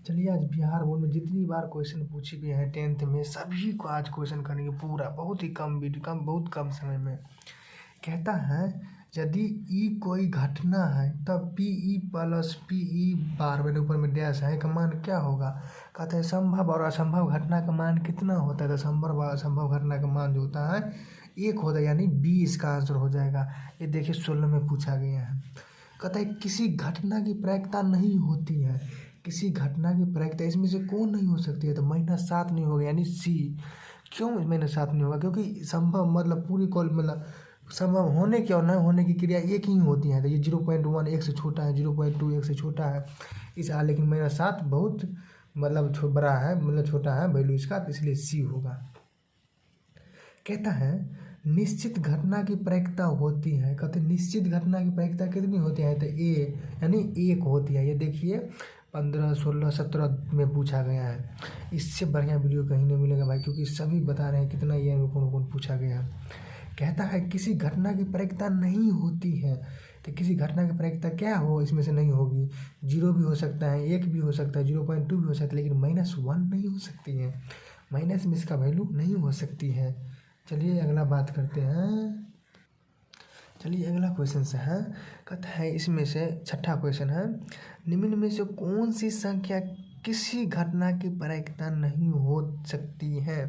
चलिए आज बिहार बोर्ड में जितनी बार क्वेश्चन पूछी गए हैं 10th में सभी को आज क्वेश्चन करेंगे पूरा, बहुत ही कम वीडियो बहुत कम समय में। कहता है यदि ई कोई घटना है तब P E plus P E bar मैंने ऊपर में डैश है का मान क्या होगा। कहता है संभव और असंभव घटना का मान कितना होता है, तो संभव और असंभव घटना का मान जो होता है 1 होता है, यानी बी इसका आंसर हो जाएगा। ये देखिए 16 में पूछा गया है। कहता है किसी घटना की प्रायिकता नहीं होती है, किसी घटना की प्रायिकता इसमें से कौन नहीं हो सकती है, तो -7 नहीं होगा यानी सी। क्यों -7 नहीं होगा, क्योंकि संभव मतलब पूरी कॉल मतलब संभव होने की और न होने की क्रिया एक ही होती है। तो ये 0.1 1 से छोटा है, 0.2 1 से छोटा है इस लेकिन -7 बहुत मतलब बड़ा है, मतलब छोटा है वैल्यू इसका, तो इसलिए सी होगा। कहता है निश्चित घटना की प्रायिकता होती है, कहते निश्चित घटना की प्रायिकता कितनी होती है, तो ए यानी 1 होती है। ये देखिए 15 16 17 में पूछा गया है। इससे बढ़िया वीडियो कहीं नहीं मिलेगा भाई, क्योंकि सभी बता रहे हैं कितना ये कौन कौन पूछा गया है। कहता है किसी घटना की प्रायिकता नहीं होती है, तो किसी घटना की प्रायिकता क्या हो इसमें से नहीं होगी। 0 भी हो सकता है, 1 भी हो सकता है, 0.2 भी हो सकता है, लेकिन -1 नहीं हो सकती है। माइनस में इसका वैल्यू नहीं हो सकती है। चलिए अगला बात करते हैं। चलिए अगला क्वेश्चन से है, कहता है इसमें से छठा क्वेश्चन है, निम्न में से कौन सी संख्या किसी घटना की प्रायिकता नहीं हो सकती है,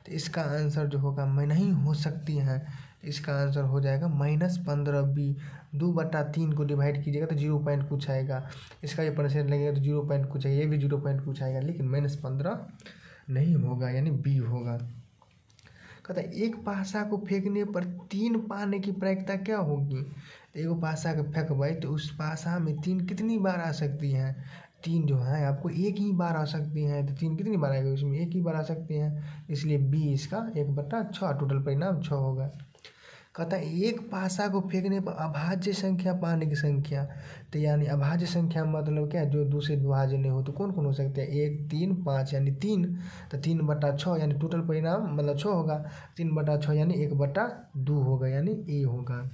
तो इसका आंसर जो होगा मैं नहीं हो सकती है, इसका आंसर हो जाएगा -15b। 2/3 को डिवाइड कीजिएगा तो 0 पॉइंट कुछ आएगा, इसका ये परसेंट लगेगा तो 0 पॉइंट कुछ आएगा, ये भी 0 पॉइंट कुछ आएगा, लेकिन -15 नहीं होगा यानी बी होगा। कहता है एक पासा को फेंकने पर 3 पाने की प्रायिकता क्या होगी। तो एगो पासा को फेंकबै तो उस पासा में 3 कितनी बार आ सकती हैं, 3 जो है आपको एक ही बार आ सकती हैं, तो 3 कितनी बार आएगी, उसमें एक ही बार आ सकती हैं, इसलिए बी इसका 1/6 टोटल परिणाम 6 होगा। कहता है एक पासा को फेंकने पर अभाज्य संख्या पाने की संख्या, तो यानी अभाज्य संख्या मतलब क्या, जो दूसरे विभाज्य नहीं हो, तो कौन कौन हो सकते हैं 1 3 5 यानी 3, तो 3/6 यानी टोटल परिणाम मतलब 6 होगा, 3/6 यानी 1/2 होगा यानी ए होगा।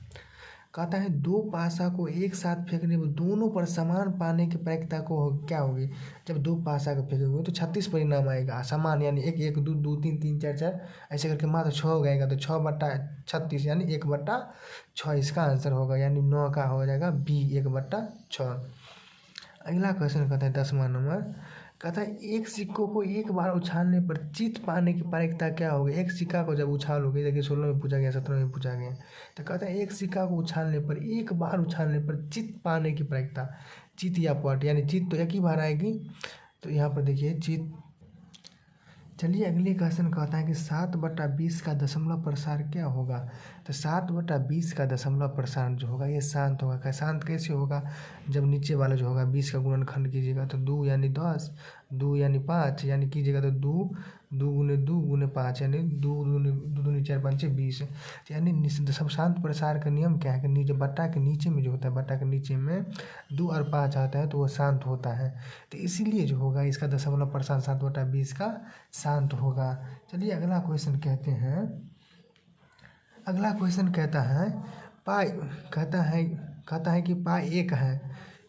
कहता है 2 पासा को एक साथ फेंकने पर दोनों पर समान पाने की प्रायिकता को क्या होगी। जब 2 पासा को फेंकेंगे तो 36 परिणाम आएगा समान, यानी 1 1 2 2 3 3 4 4 ऐसे करके मात्र 6 हो जाएगा, तो 6/36 यानी 1/6 इसका आंसर होगा, यानी 9 का हो जाएगा बी 1/6। अगला क्वेश्चन कहता है 10वां नंबर, कहता है एक सिक्कों को एक बार उछालने पर जीत पाने की प्रायिकता क्या होगी। एक सिक्का को जब उछालोगे, देखिए 16 में पूछा गया, 17 में पूछा गया, तो कहता है एक सिक्का को उछालने पर एक बार उछालने पर जीत पाने की प्रायिकता, जीत या पट यानी जीत तो एक ही बार आएगी, तो यहाँ पर देखिए जीत। चलिए अगले क्वेश्चन कहता है कि 7/20 का दशमलव प्रसार क्या होगा। तो 7/20 का दशमलव प्रसार जो होगा ये शांत होगा। शांत कैसे होगा, जब नीचे वाला जो होगा 20 का गुणनखंड कीजिएगा तो 2 यानी 10, 2 यानी 5 यानी कीजिएगा तो 2 2 × 2 × 5 यानी 2 दूनी 4 5 20, यानी सब शांत प्रसार का नियम क्या है कि नीचे बट्टा के नीचे में जो होता है, बट्टा के नीचे में 2 और 5 आता है तो वो शांत होता है, तो इसीलिए जो होगा इसका दशमलव प्रसार 7/20 का शांत होगा। चलिए अगला क्वेश्चन कहते हैं। अगला क्वेश्चन कहता है पाई, कहता है कि पाई 1 है,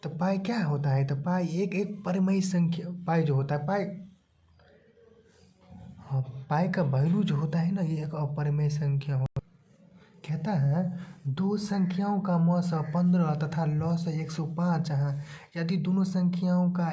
तो पाई क्या होता है, तो पाई एक परिमेय संख्या, पाई जो होता है पाई, हाँ पाई का वैल्यू जो होता है ना ये एक अपरिमेय संख्या हो। कहता है 2 संख्याओं का मौसा 15 तथा लौसा 105 है, यदि दोनों संख्याओं का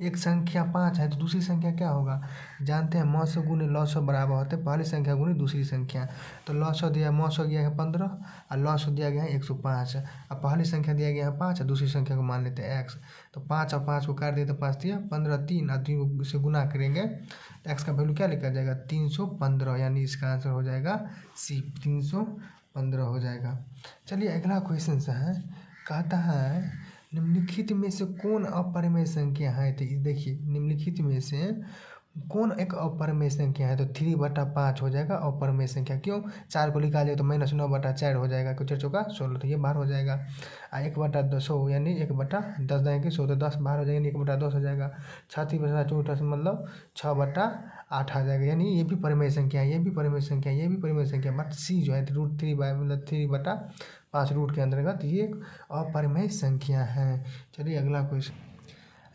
एक संख्या 5 है तो दूसरी संख्या क्या होगा। जानते हैं मौसो गुने लौसो बराबर होते हैं पहली संख्या गुने दूसरी संख्या, तो लौसो दिया मौसो दिया है 15 और लौसो दिया गया है 105, और पहली संख्या दिया गया है 5 और दूसरी संख्या को मान लेते हैं x, तो 5 और 5 को काट दिए तो 5 दिया 15, 3 और 3 से गुना करेंगे तो x का वैल्यू क्या लिखा जाएगा 315, यानी इसका आंसर हो जाएगा सी 315 हो जाएगा। चलिए अगला क्वेश्चन से है, कहता है निम्नलिखित में से कौन अपरिमेय संख्या है, तो देखिए निम्नलिखित में से कौन एक अपरिमेय संख्या है, तो 3/5 हो जाएगा अपरिमेय संख्या। क्यों, 4 को निकालिए तो -9/4 हो जाएगा, कुछ 4 चौका 16, तो ये बाहर हो जाएगा। 1/10 यानी 1/10 देंगे 100 तो 10 बाहर हो जाएगा, 1/10 हो जाएगा। 36/64 मतलब 6/8 आ जाएगा, यानी ये भी परिमेय संख्या है, ये भी परिमेय संख्या है, ये भी परिमेय संख्या, बट सी जो है √3 मतलब 3/5 रूट के अंतर्गत ये एक अपरिमेय संख्या है। चलिए अगला क्वेश्चन।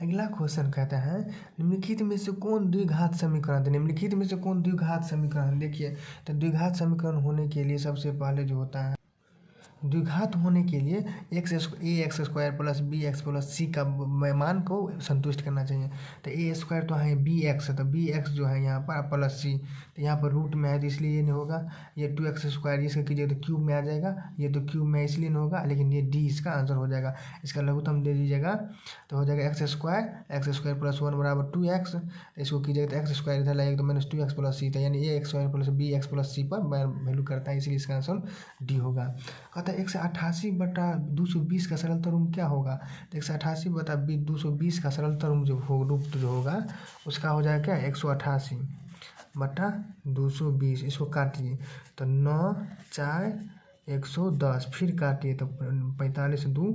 अगला क्वेश्चन कहता है निम्नलिखित में से कौन द्विघात समीकरण है। निम्नलिखित में से कौन द्विघात समीकरण है। देखिए तो द्विघात समीकरण होने के लिए सबसे पहले जो होता है, द्विघात होने के लिए x square plus b x plus c का मान को संतुष्ट करना चाहिए। तो ए स्क्वायर तो है बी एक्स है, तो बी एक्स जो है यहाँ पर प्लस सी, तो यहाँ पर रूट में है तो इसलिए ये नहीं होगा। ये 2x स्क्वायर इसका कीजिएगा तो क्यूब में आ जाएगा, ये तो क्यूब में इसलिए नहीं होगा, लेकिन ये डी इसका आंसर हो जाएगा। इसका लघुत्तम दे दीजिएगा तो हो जाएगा एक्स स्क्वायर प्लस 1 बराबर 2x। इसको कीजिएगा तो एक्स स्क्वायर इधर लगेगा तो माइनस 2x प्लस सी, तो यानी a x square plus b x plus c पर वैल्यू करता है, इसलिए इसका आंसर डी होगा। कहता है 188/220 का सरलतम रूप क्या होगा। तो 188/220 का सरलतम रूप जो होगा उसका हो जाएगा क्या 188/220। इसको काटिए तो 9 4 110, फिर काटिए तो 45 2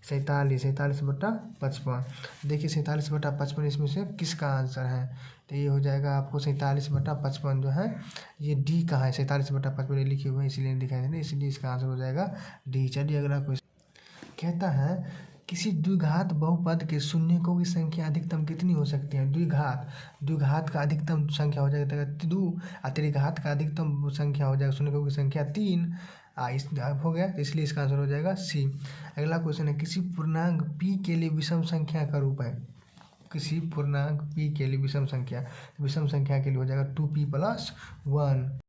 47, 47/55। देखिए 47/55 इसमें से किसका आंसर है, तो ये हो जाएगा आपको 47/55 जो है ये डी का है। 47/55 लिखे हुए इसलिए दिखाई दे रहे, इसलिए इसका आंसर हो जाएगा डी। चलिए अगला क्वेश्चन कहता है किसी द्विघात बहुपद के शून्यकों की संख्या अधिकतम कितनी हो सकती है। द्विघात का अधिकतम संख्या हो जाएगा 2, त्रिघात का अधिकतम संख्या हो जाएगा शून्यकों की संख्या 3। इस हो गया, इसलिए इसका आंसर हो जाएगा सी। अगला क्वेश्चन है किसी पूर्णांक p के लिए विषम संख्या का रूप है। किसी पूर्णांक p के लिए विषम संख्या के लिए हो जाएगा 2p + 1।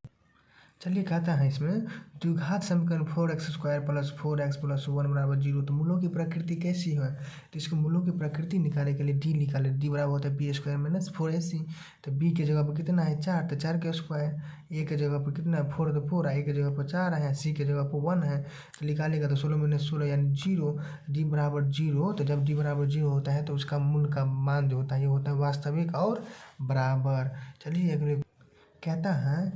चलिए कहता है इसमें द्विघात समीकरण 4x square plus 4x plus 1 बराबर 0, तो मूलों की प्रकृति कैसी है। तो इसको मूलों की प्रकृति निकालने के लिए डी निकाले, डी बराबर होता है बी स्क्वायर माइनस 4ac। तो बी के जगह पर कितना है 4, तो 4 का स्क्वायर, ए के जगह पर कितना है 4 तो 4, ए के जगह पर 4 है, सी के जगह पर 1 है, तो निकालेगा तो 16 - 16 यानी 0। डी बराबर 0, तो जब डी बराबर 0 होता है तो उसका मूल का मान जो होता है ये होता है वास्तविक और बराबर। चलिए अगले कहता है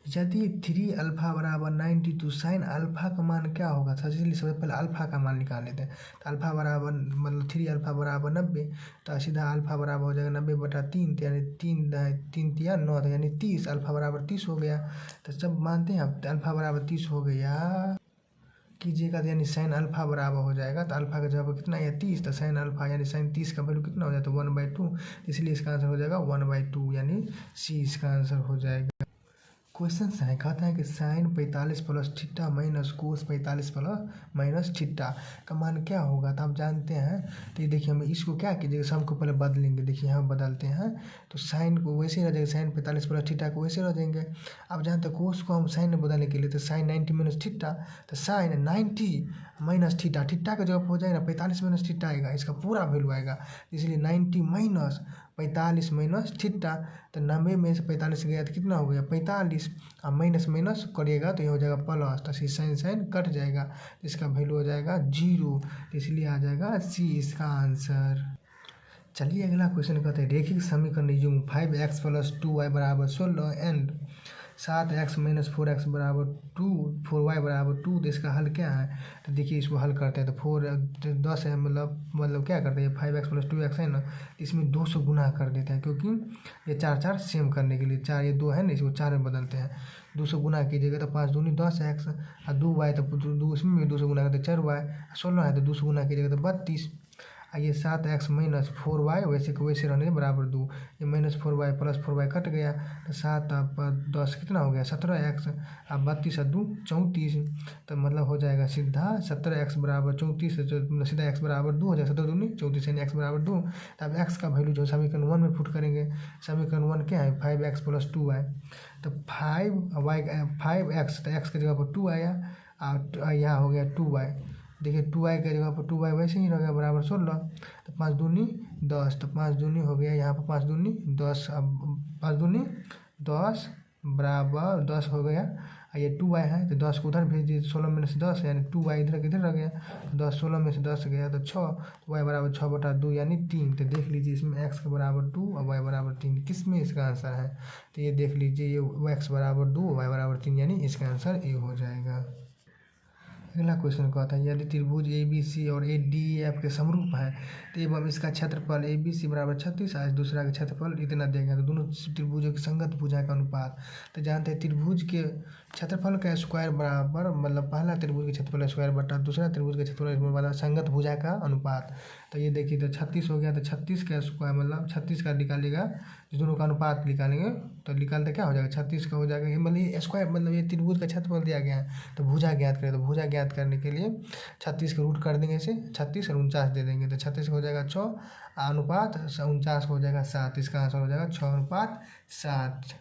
यदि 3α बराबर 90 तो साइन अल्फा का मान क्या होगा। सबसे पहले अल्फा का मान निकाल लेते हैं। तो अल्फा बराबर मतलब 3α बराबर 90, तो सीधा अल्फा बराबर हो जाएगा 90/3, यानी 3 3 9, तो यानी 30। अल्फा बराबर 30 हो गया। तो जब मानते हैं अब अल्फा बराबर 30 हो गया कीजिएगा तो यानी साइन अल्फा बराबर हो जाएगा, तो अल्फा का जगह कितना है 30, तो साइन अल्फा यानी साइन 30 का वैल्यू कितना हो जाता है 1/2, इसलिए इसका आंसर हो जाएगा 1/2 यानी सी इसका आंसर हो जाएगा। क्वेश्चन है कहता है कि sine 45 plus theta minus cos 45 minus theta का मान क्या होगा। तो आप जानते हैं, तो ये देखिए हमें इसको क्या कीजिएगा सम को पहले बदलेंगे। देखिए यहाँ बदलते हैं तो साइन को वैसे ही रह जाएगा, साइन 45 प्लस थीटा को वैसे रह देंगे। अब जानते हैं कोस को हम साइन में बदलने के लिए, तो साइन 90 माइनस थीटा, तो साइन 90 माइनस थीटा, थीटा का जवाब हो जाएगा 45 माइनस थीटा आएगा, इसका पूरा वैल्यू आएगा, इसलिए 90 माइनस 45 माइनस थीटा। तो 90 में से 45 गया तो कितना हो गया 45, अब माइनस माइनस करिएगा तो ये हो जाएगा प्लस, तो साइन साइन कट जाएगा, तो इसका वैल्यू हो जाएगा 0, तो इसलिए आ जाएगा सी इसका आंसर। चलिए अगला क्वेश्चन कहते हैं रेखिक समीकरण युग्म 5x + 2y = 16 and 7x - 4x = 2 4y = 2, तो इसका हल क्या है। तो देखिए इसको हल करते हैं तो 10 है, मतलब क्या करते हैं 5x + 2x है ना, इसमें 2 से गुना कर देते हैं, क्योंकि ये 4 4 सेम करने के लिए 4 ये 2 है ना, इसको 4 में बदलते हैं। 2 से गुना कीजिएगा तो 5 दूनी 10x और 2y, तो 2 इसमें भी 2 से गुना करते 4y, 16 है तो 2 से गुना कीजिएगा तो 32। ये 7x - 4y वैसे को वैसे रहने बराबर 2, ये -4y + 4y कट गया, तो 7 10 कितना हो गया 17x, अब 32 और 2 34, तो मतलब हो जाएगा सीधा 17x = 34, सीधा x = 2 हो जाएगा, 17 दूनी 34 यानी x = 2। तब x का वैल्यू जो समीकरण 1 में पुट करेंगे, समीकरण 1 क्या है 5x + 2y, तो 5x, तो x की जगह पर 2 आया और यहाँ हो गया 2y। देखिए 2y की जगह पर 2y वैसे ही रह गया बराबर 16, तो 5 दूनी 10, तो 5 दूनी हो गया यहाँ पर 5 दूनी 10, अब 5 दूनी 10 बराबर 10 हो गया, ये 2y है तो 10 को उधर भेज दिए, 16 में से 10 यानी 2y इधर किधर रह गया, तो 10 16 में से 10 गया तो 6, तो y = 6/2 यानी 3। तो देख लीजिए इसमें x के बराबर 2 और y बराबर 3, किस में इसका आंसर है। तो ये देख लीजिए ये x = 2 y = 3 यानी इसका आंसर ए हो जाएगा। अगला क्वेश्चन कहता है यदि त्रिभुज ABC और ADEF के समरूप है तो एवं इसका क्षेत्रफल ABC = 36 और दूसरा का क्षेत्रफल इतना दिया गया, तो दोनों त्रिभुजों की संगत भुजा का अनुपात। तो जानते हैं त्रिभुज के क्षेत्रफल का स्क्वायर बराबर मतलब पहला त्रिभुज के क्षेत्रफल स्क्वायर बटा दूसरा त्रिभुज के क्षेत्रफल संगत भुजा का अनुपात। तो ये देखिए, तो 36 हो गया, तो 36 का स्क्वायर मतलब 36 का निकालिएगा, जो दोनों का अनुपात निकालेंगे तो निकालते क्या हो जाएगा, 36 का हो जाएगा। ये मतलब ये स्क्वायर मतलब ये त्रिभुज का क्षेत्रफल दिया गया है, तो भुजा ज्ञात करें, तो भुजा ज्ञात करने के लिए 36 का रूट कर देंगे, इसे 36 और 49 दे देंगे, तो 36 हो जाएगा 6 अनुपात 49 हो जाएगा 7, इसका आंसर हो जाएगा 6 अनुपात 7।